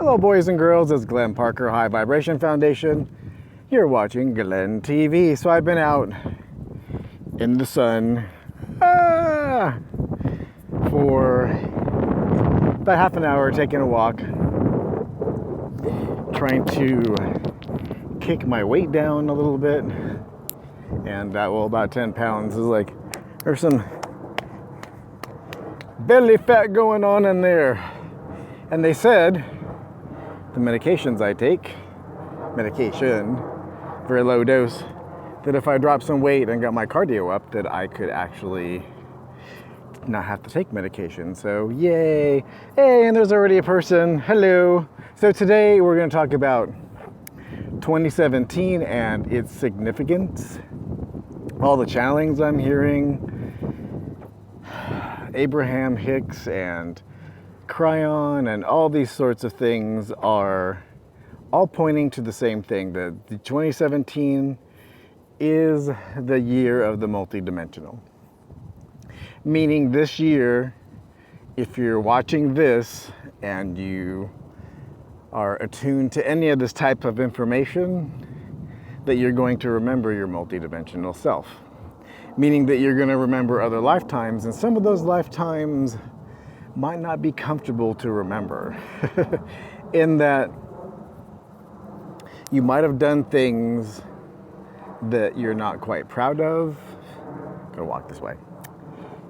Hello boys and girls, it's Glenn Parker, High Vibration Foundation. You're watching Glenn TV. So I've been out in the sun for about half an hour taking a walk, trying to kick my weight down a little bit. And about 10 pounds is like, there's some belly fat going on in there. And they said the medications I take, very low dose, that if I drop some weight and got my cardio up, that I could actually not have to take medication. So yay. Hey, and there's already a person. Hello. So today we're going to talk about 2017 and its significance, all the channelings I'm hearing, Abraham-Hicks and KYRON and all these sorts of things are all pointing to the same thing, that 2017 is the year of the multidimensional. Meaning this year, if you're watching this and you are attuned to any of this type of information, that you're going to remember your multidimensional self. Meaning that you're going to remember other lifetimes, and some of those lifetimes might not be comfortable to remember. In that you might have done things that you're not quite proud of. I'm gonna walk this way.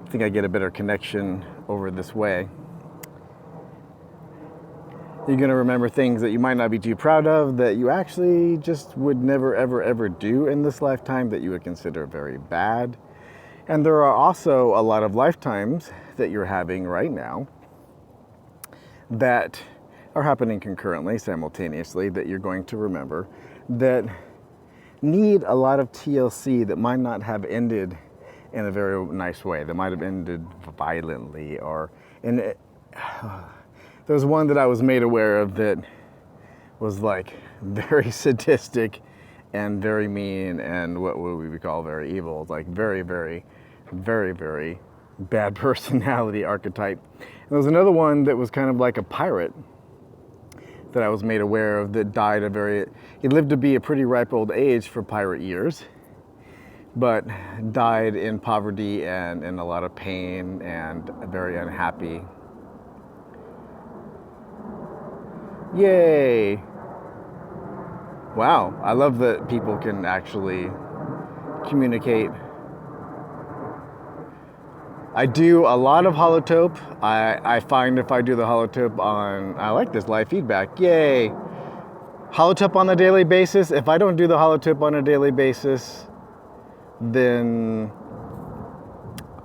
I think I get a better connection over this way. You're gonna remember things that you might not be too proud of, that you actually just would never, ever do in this lifetime, that you would consider very bad. And there are also a lot of lifetimes that you're having right now that are happening concurrently, simultaneously, that you're going to remember, that need a lot of TLC, that might not have ended in a very nice way, that might have ended violently, or there was one that I was made aware of that was like very sadistic and very mean, and what would we call very evil. It's like very bad personality archetype. And there was another one that was kind of like a pirate that I was made aware of that died he lived to be a pretty ripe old age for pirate years, but died in poverty and in a lot of pain and very unhappy. Yay! Wow, I love that people can actually communicate. I do a lot of holotope. I find if I do the holotope I like this live feedback, yay. Holotope on a daily basis. If I don't do the holotope on a daily basis, then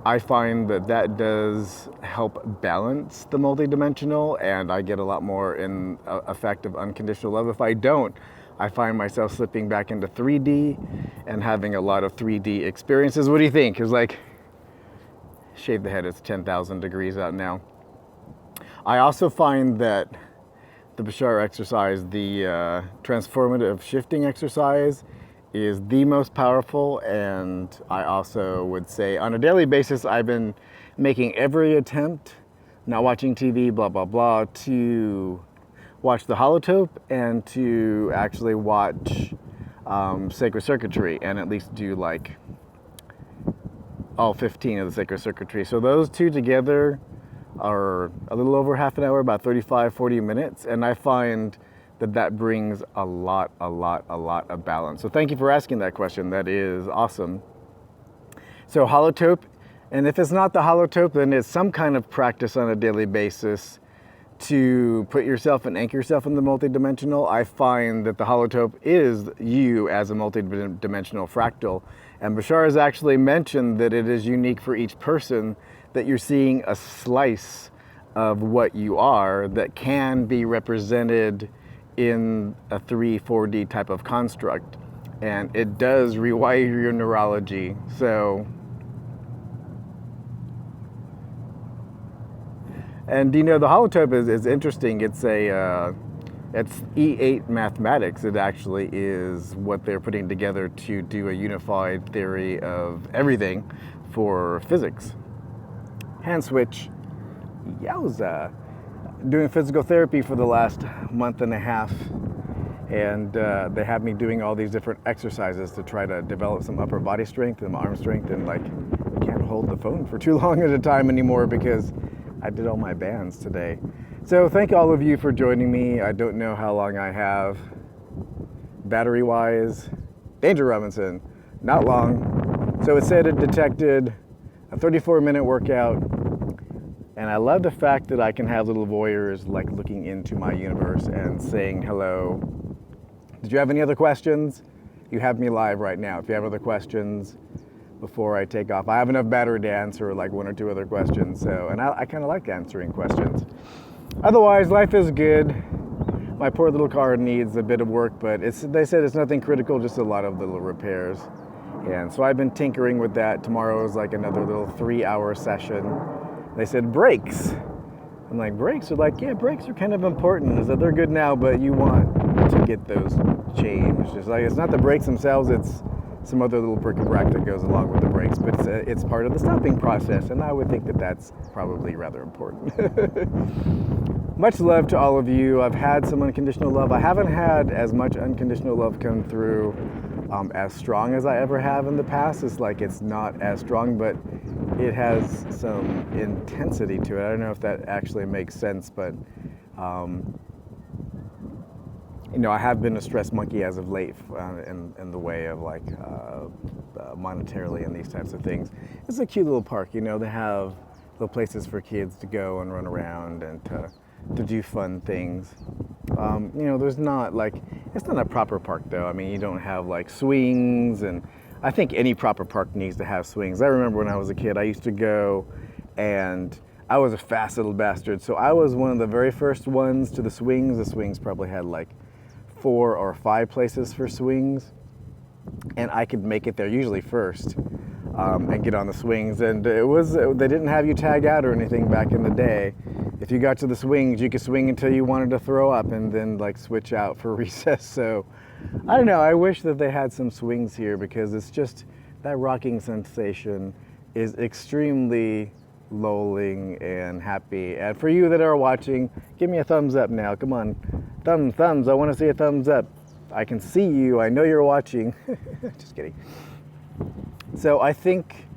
I find that does help balance the multidimensional, and I get a lot more in effect of unconditional love. If I don't, I find myself slipping back into 3D and having a lot of 3D experiences. What do you think? It's like, shave the head, it's 10,000 degrees out now. I also find that the Bashar exercise, the transformative shifting exercise, is the most powerful. And I also would say on a daily basis, I've been making every attempt, not watching TV, blah, blah, blah, to watch the holotope and to actually watch sacred circuitry, and at least do like all 15 of the sacred circuitry. So those two together are a little over half an hour, about 35-40 minutes, and I find that brings a lot of balance. So thank you for asking that question. That is awesome. So holotope, and if it's not the holotope, then it's some kind of practice on a daily basis to put yourself and anchor yourself in the multidimensional. I find that the holotope is you as a multidimensional fractal. And Bashar has actually mentioned that it is unique for each person, that you're seeing a slice of what you are that can be represented in a 3-4D type of construct. And it does rewire your neurology. So, and you know, the holotope is interesting. It's it's E8 mathematics. It actually is what they're putting together to do a unified theory of everything for physics. Hand switch. Yowza. doing physical therapy for the last month and a half, and they have me doing all these different exercises to try to develop some upper body strength and arm strength, and like I can't hold the phone for too long at a time anymore because I did all my bands today. So thank all of you for joining me. I don't know how long I have battery wise. Danger Robinson, not long. So it said it detected a 34-minute workout, and I love the fact that I can have little voyeurs like looking into my universe and saying hello. Did you have any other questions? You have me live right now. If you have other questions before I take off, I have enough battery to answer like one or two other questions. So, and I kind of like answering questions. Otherwise, life is good. My poor little car needs a bit of work, but they said it's nothing critical, just a lot of little repairs. And so I've been tinkering with that. Tomorrow is like another little 3-hour session. They said brakes. I'm like, brakes? They're like, yeah, brakes are kind of important. Is that they're good now, but you want to get those changed. It's like, it's not the brakes themselves, it's some other little bric-a-brac that goes along with the brakes, but it's part of the stopping process, and I would think that that's probably rather important. Much love to all of you. I've had some unconditional love. I haven't had as much unconditional love come through as strong as I ever have in the past. It's like it's not as strong, but it has some intensity to it. I don't know if that actually makes sense, but you know, I have been a stress monkey as of late in the way of like monetarily and these types of things. It's a cute little park, you know, they have little places for kids to go and run around and to do fun things. You know, there's not like, it's not a proper park though. I mean, you don't have like swings, and I think any proper park needs to have swings. I remember when I was a kid, I used to go, and I was a fast little bastard. So I was one of the very first ones to the swings. The swings probably had like 4 or 5 places for swings, and I could make it there usually first and get on the swings. And it was, they didn't have you tag out or anything back in the day. If you got to the swings, you could swing until you wanted to throw up and then like switch out for recess. So I don't know, I wish that they had some swings here, because it's just, that rocking sensation is extremely lulling and happy. And for you that are watching, give me a thumbs up now. Come on, thumbs. I want to see a thumbs up. I can see you. I know you're watching. Just kidding. So I think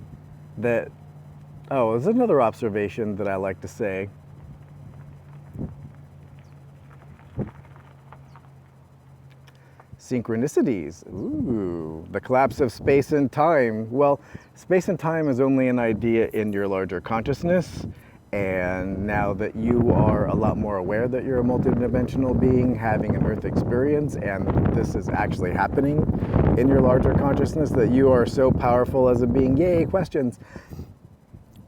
that, oh, there's another observation that I like to say. Synchronicities. Ooh, the collapse of space and time. Well, space and time is only an idea in your larger consciousness. And now that you are a lot more aware that you're a multidimensional being having an Earth experience, and this is actually happening in your larger consciousness, that you are so powerful as a being, yay, questions,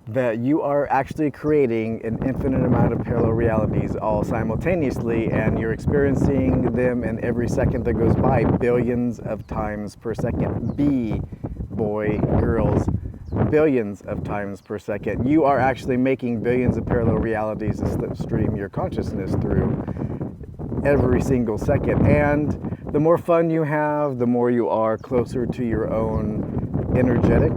that you are actually creating an infinite amount of parallel realities all simultaneously, and you're experiencing them in every second that goes by, billions of times per second. Boy, girls, billions of times per second. You are actually making billions of parallel realities to slipstream your consciousness through every single second. And the more fun you have, the more you are closer to your own energetic,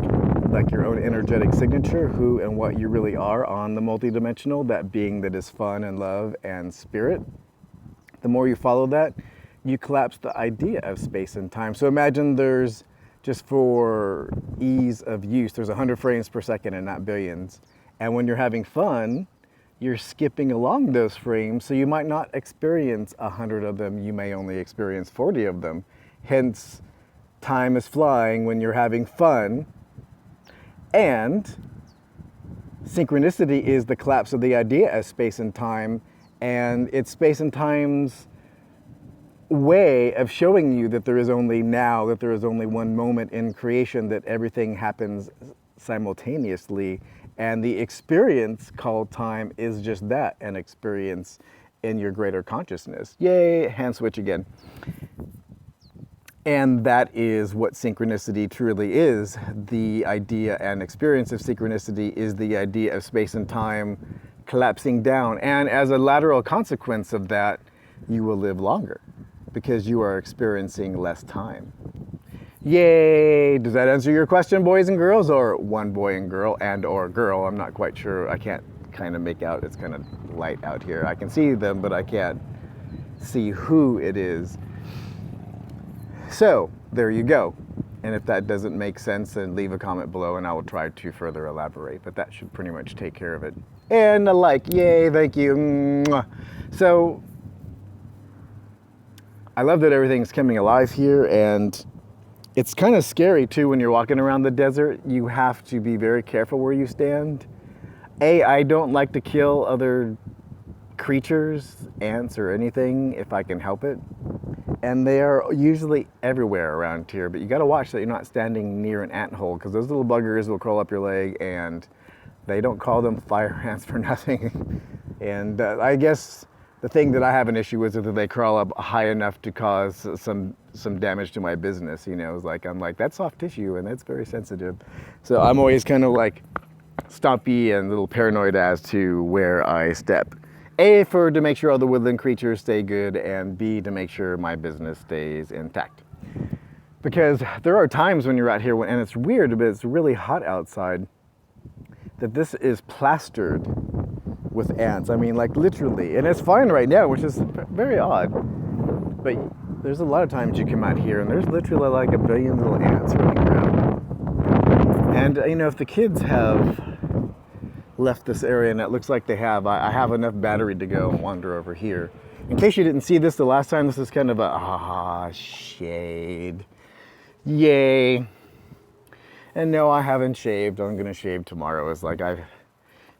like your own energetic signature, who and what you really are on the multidimensional, that being that is fun and love and spirit. The more you follow that, you collapse the idea of space and time. So imagine there's, just for ease of use, there's 100 frames per second and not billions. And when you're having fun, you're skipping along those frames, so you might not experience 100 of them, you may only experience 40 of them. Hence, time is flying when you're having fun. And synchronicity is the collapse of the idea of space and time, and it's space and time's way of showing you that there is only now, that there is only one moment in creation, that everything happens simultaneously, and the experience called time is just that, an experience in your greater consciousness. Yay, hand switch again. And that is what synchronicity truly is. The idea and experience of synchronicity is the idea of space and time collapsing down, and as a lateral consequence of that, you will live longer, because you are experiencing less time. Yay! Does that answer your question, boys and girls? Or one boy and girl, and or girl? I'm not quite sure. I can't kind of make out. It's kind of light out here. I can see them, but I can't see who it is. So there you go. And if that doesn't make sense, then leave a comment below and I will try to further elaborate. But that should pretty much take care of it. And a like, yay, thank you. Mwah. So I love that everything's coming alive here, and it's kind of scary too when you're walking around the desert. You have to be very careful where you stand. I don't like to kill other creatures, ants or anything, if I can help it. And they are usually everywhere around here, but you got to watch that you're not standing near an ant hole, because those little buggers will crawl up your leg, and they don't call them fire ants for nothing. And I guess the thing that I have an issue with is that they crawl up high enough to cause some damage to my business. You know, it's like, I'm like, that's soft tissue and that's very sensitive. So I'm always kind of like stompy and a little paranoid as to where I step. A, to make sure all the woodland creatures stay good, and B, to make sure my business stays intact. Because there are times when you're out here, and it's weird, but it's really hot outside, that this is plastered with ants. I mean, like literally. And it's fine right now, which is very odd. But there's a lot of times you come out here and there's literally like a billion little ants running around. And you know, if the kids have left this area, and it looks like they have, I have enough battery to go and wander over here. In case you didn't see this the last time, this is kind of a shade. Yay. And no, I haven't shaved. I'm gonna shave tomorrow. It's like I've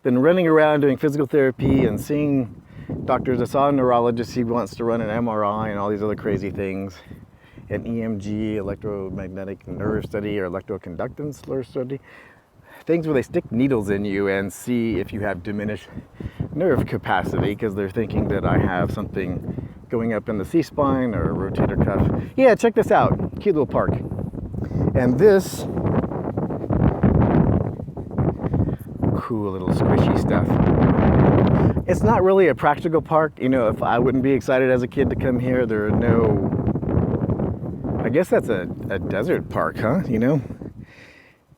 been running around doing physical therapy and seeing doctors. I saw a neurologist. He wants to run an MRI and all these other crazy things. An EMG, electromagnetic nerve study, or electroconductance nerve study. Things where they stick needles in you and see if you have diminished nerve capacity, because they're thinking that I have something going up in the C-spine or a rotator cuff. Yeah, check this out. Cute little park. And this cool little squishy stuff. It's not really a practical park. You know, if I wouldn't be excited as a kid to come here, there are no, I guess that's a desert park, huh? You know?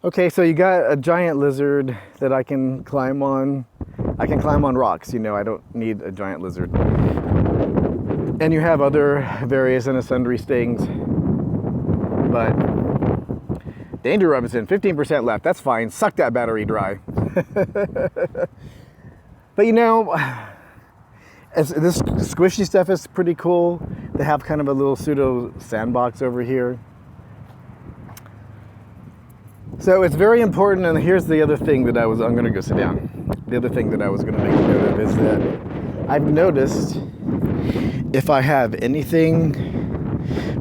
Okay, so you got a giant lizard that I can climb on. I can climb on rocks, you know, I don't need a giant lizard. And you have other various and sundry stings. But Danger Robinson, 15% left. That's fine. Suck that battery dry. But you know, this squishy stuff is pretty cool. They have kind of a little pseudo sandbox over here. So it's very important, and here's the other thing that I'm going to go sit down. The other thing that I was going to make a note of is that I've noticed if I have anything,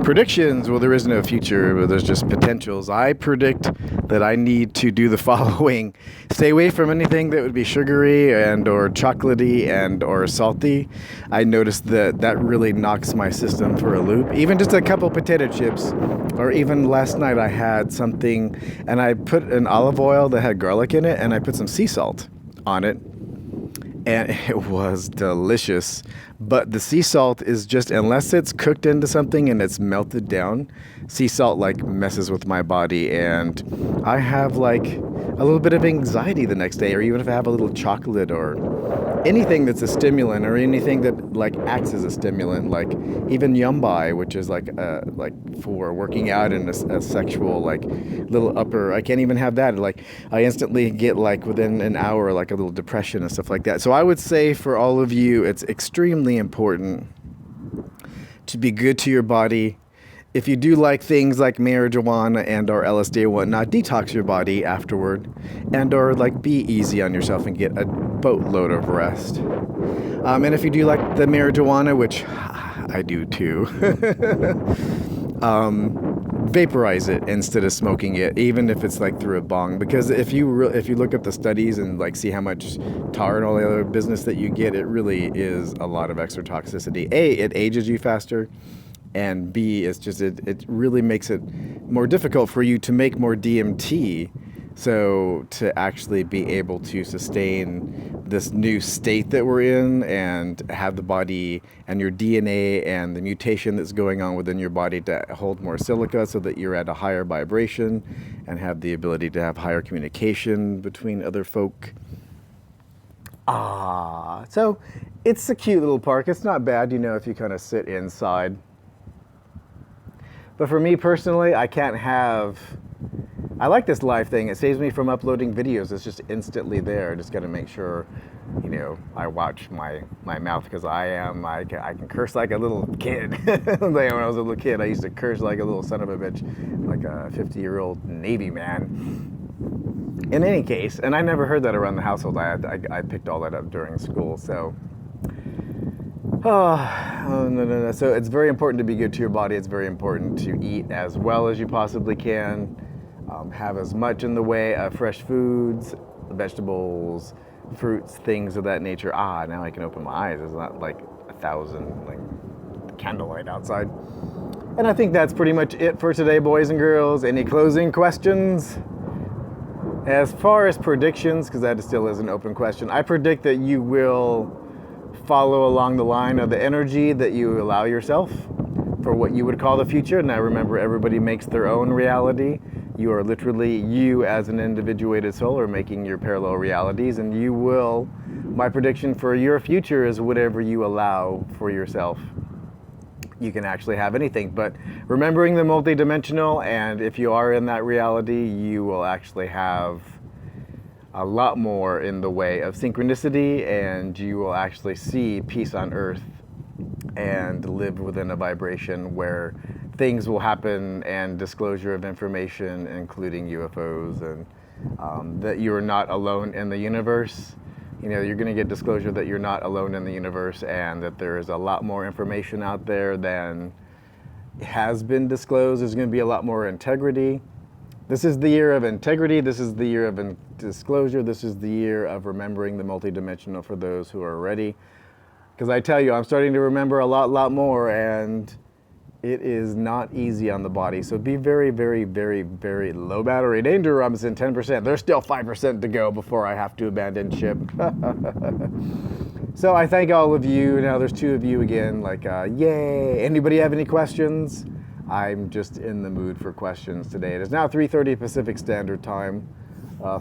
predictions, well, there is no future, but there's just potentials. I predict that I need to do the following. Stay away from anything that would be sugary and or chocolatey and or salty. I noticed that really knocks my system for a loop. Even just a couple potato chips, or even last night I had something and I put an olive oil that had garlic in it and I put some sea salt on it. And it was delicious. But the sea salt is just, unless it's cooked into something and it's melted down, sea salt like messes with my body, and I have like a little bit of anxiety the next day, or even if I have a little chocolate or anything that's a stimulant, or anything that like acts as a stimulant, like even yumbai, which is like for working out and a sexual like little upper. I can't even have that. Like I instantly get like within an hour like a little depression and stuff like that. So I would say for all of you, it's extremely important to be good to your body. If you do like things like marijuana and or LSD and whatnot, detox your body afterward, and or like be easy on yourself and get a boatload of rest. And if you do like the marijuana, which I do too, vaporize it instead of smoking it, even if it's like through a bong. Because if you look up the studies and like see how much tar and all the other business that you get, it really is a lot of extra toxicity. A, it ages you faster. And B, it's just, it really makes it more difficult for you to make more DMT, so to actually be able to sustain this new state that we're in and have the body and your DNA and the mutation that's going on within your body to hold more silica so that you're at a higher vibration and have the ability to have higher communication between other folk. So it's a cute little park. It's not bad, you know, if you kind of sit inside. But for me personally, I like this live thing. It saves me from uploading videos. It's just instantly there. I just got to make sure, you know, I watch my mouth, because I can curse like a little kid. When I was a little kid, I used to curse like a little son of a bitch, like a 50-year-old Navy man. In any case, and I never heard that around the household. I picked all that up during school, so. No. So it's very important to be good to your body. It's very important to eat as well as you possibly can. Have as much in the way of fresh foods, vegetables, fruits, things of that nature. Now I can open my eyes. There's not like 1,000 like candlelight outside. And I think that's pretty much it for today, boys and girls. Any closing questions? As far as predictions, because that still is an open question, I predict that you will follow along the line of the energy that you allow yourself for what you would call the future. Now remember, everybody makes their own reality. You are literally, you as an individuated soul are making your parallel realities, and you will, my prediction for your future is whatever you allow for yourself. You can actually have anything, but remembering the multidimensional, and if you are in that reality, you will actually have a lot more in the way of synchronicity, and you will actually see peace on earth and live within a vibration where things will happen, and disclosure of information, including UFOs, and that you're not alone in the universe. You know, you're going to get disclosure that you're not alone in the universe, and that there is a lot more information out there than has been disclosed. There's going to be a lot more integrity. This is the year of integrity. This is the year of disclosure. This is the year of remembering the multidimensional for those who are ready. Because I tell you, I'm starting to remember a lot more, and it is not easy on the body. So be very, very, very, very low battery. Danger Robinson, 10%. There's still 5% to go before I have to abandon ship. So I thank all of you. Now there's 2 of you again, like, yay. Anybody have any questions? I'm just in the mood for questions today. It is now 3:30 Pacific Standard Time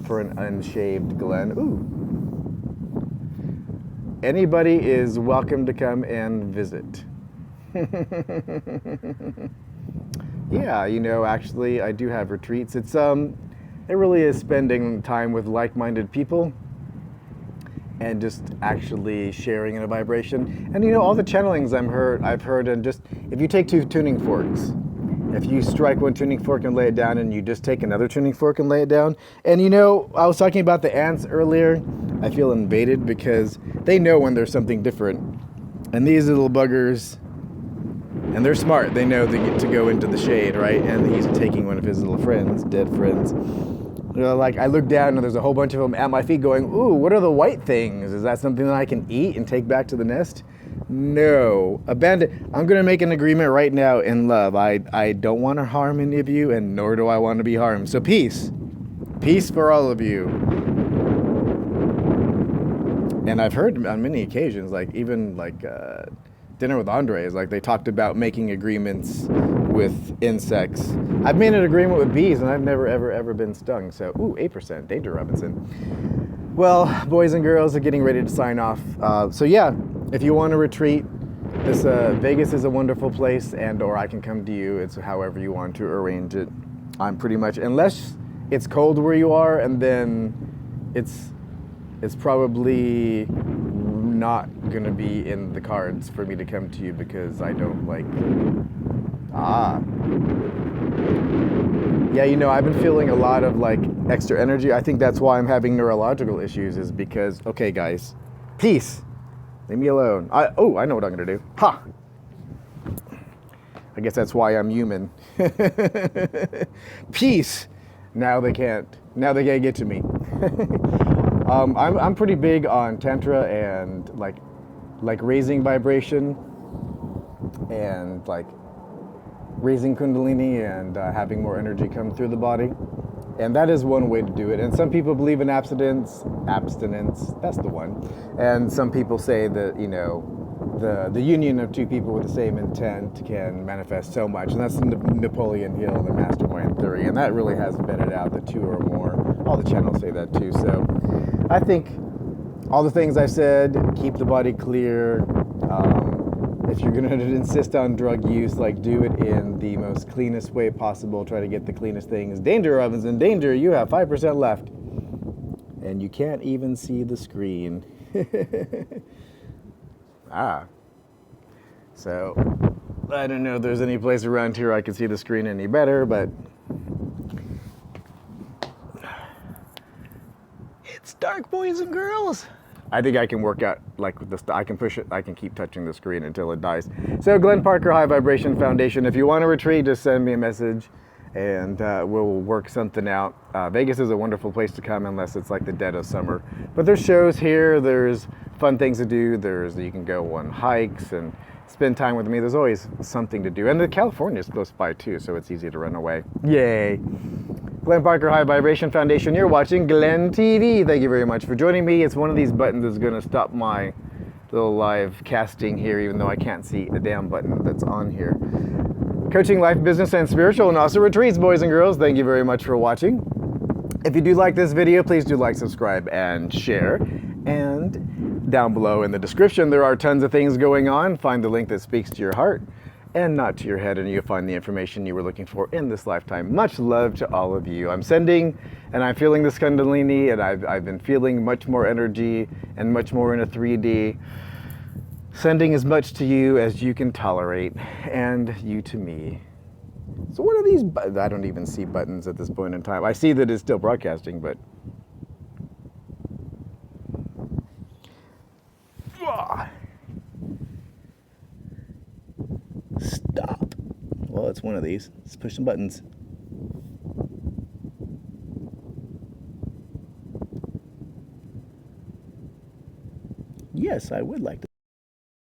for an unshaved Glenn. Ooh. Anybody is welcome to come and visit. Yeah, you know, actually I do have retreats. It really is spending time with like-minded people and just actually sharing in a vibration. And you know, all the channelings I've heard, and just if you take 2 tuning forks, if you strike one tuning fork and lay it down, and you just take another tuning fork and lay it down, and you know, I was talking about the ants earlier. I feel invaded because they know when there's something different, and these little buggers, and they're smart. They know they get to go into the shade, right? And he's taking one of his little friends, dead friends. You know, like I look down and there's a whole bunch of them at my feet going, ooh, what are the white things? Is that something that I can eat and take back to the nest? No. Abandon. I'm going to make an agreement right now in love. I don't want to harm any of you, and nor do I want to be harmed. So peace. Peace for all of you. And I've heard on many occasions, like even like Dinner with Andres, like they talked about making agreements with insects. I've made an agreement with bees, and I've never ever been stung. So, ooh, 8%, Danger Robinson. Well, boys and girls are getting ready to sign off. So yeah, if you want to retreat, this Vegas is a wonderful place, or I can come to you. It's however you want to arrange it. I'm pretty much, unless it's cold where you are, and then it's probably not gonna be in the cards for me to come to you, because I don't like. Yeah, you know, I've been feeling a lot of like extra energy. I think that's why I'm having neurological issues, is because, okay guys, peace. Leave me alone. I know what I'm gonna do. Ha! I guess that's why I'm human. Peace. Now they can't get to me. I'm pretty big on tantra and like raising vibration and like raising kundalini and having more energy come through the body. And that is one way to do it. And some people believe in abstinence, that's the one. And some people say that, you know, the union of 2 people with the same intent can manifest so much. And that's the Napoleon Hill, the mastermind theory. And that really has vetted out that 2 or more. All the channels say that too. So I think all the things I've said, keep the body clear. If you're gonna insist on drug use, like do it in the most cleanest way possible. Try to get the cleanest things. Danger, Robinson, danger, you have 5% left. And you can't even see the screen. So, I don't know if there's any place around here I can see the screen any better, but it's dark, boys and girls. I think I can work out like with this. I can push it. I can keep touching the screen until it dies. So, Glenn Parker High Vibration Foundation. If you want to retreat, just send me a message, and we'll work something out. Vegas is a wonderful place to come unless it's like the dead of summer. But there's shows here. There's fun things to do. You can go on hikes and spend time with me. There's always something to do. And the California is close by too, so it's easy to run away. Yay. Glenn Parker High Vibration Foundation. You're watching Glenn TV. Thank you very much for joining me. It's one of these buttons that's going to stop my little live casting here, even though I can't see a damn button that's on here. Coaching, life, business, and spiritual, and also retreats, boys and girls. Thank you very much for watching. If you do like this video, please do like, subscribe, and share. And down below in the description, there are tons of things going on. Find the link that speaks to your heart and not to your head, and you'll find the information you were looking for in this lifetime. Much love to all of you. I'm sending, and I'm feeling this Kundalini, and I've been feeling much more energy and much more in a 3D. Sending as much to you as you can tolerate, and you to me. So what are these buttons? I don't even see buttons at this point in time. I see that it's still broadcasting, but... Stop. Well, it's one of these. Let's push some buttons. Yes, I would like to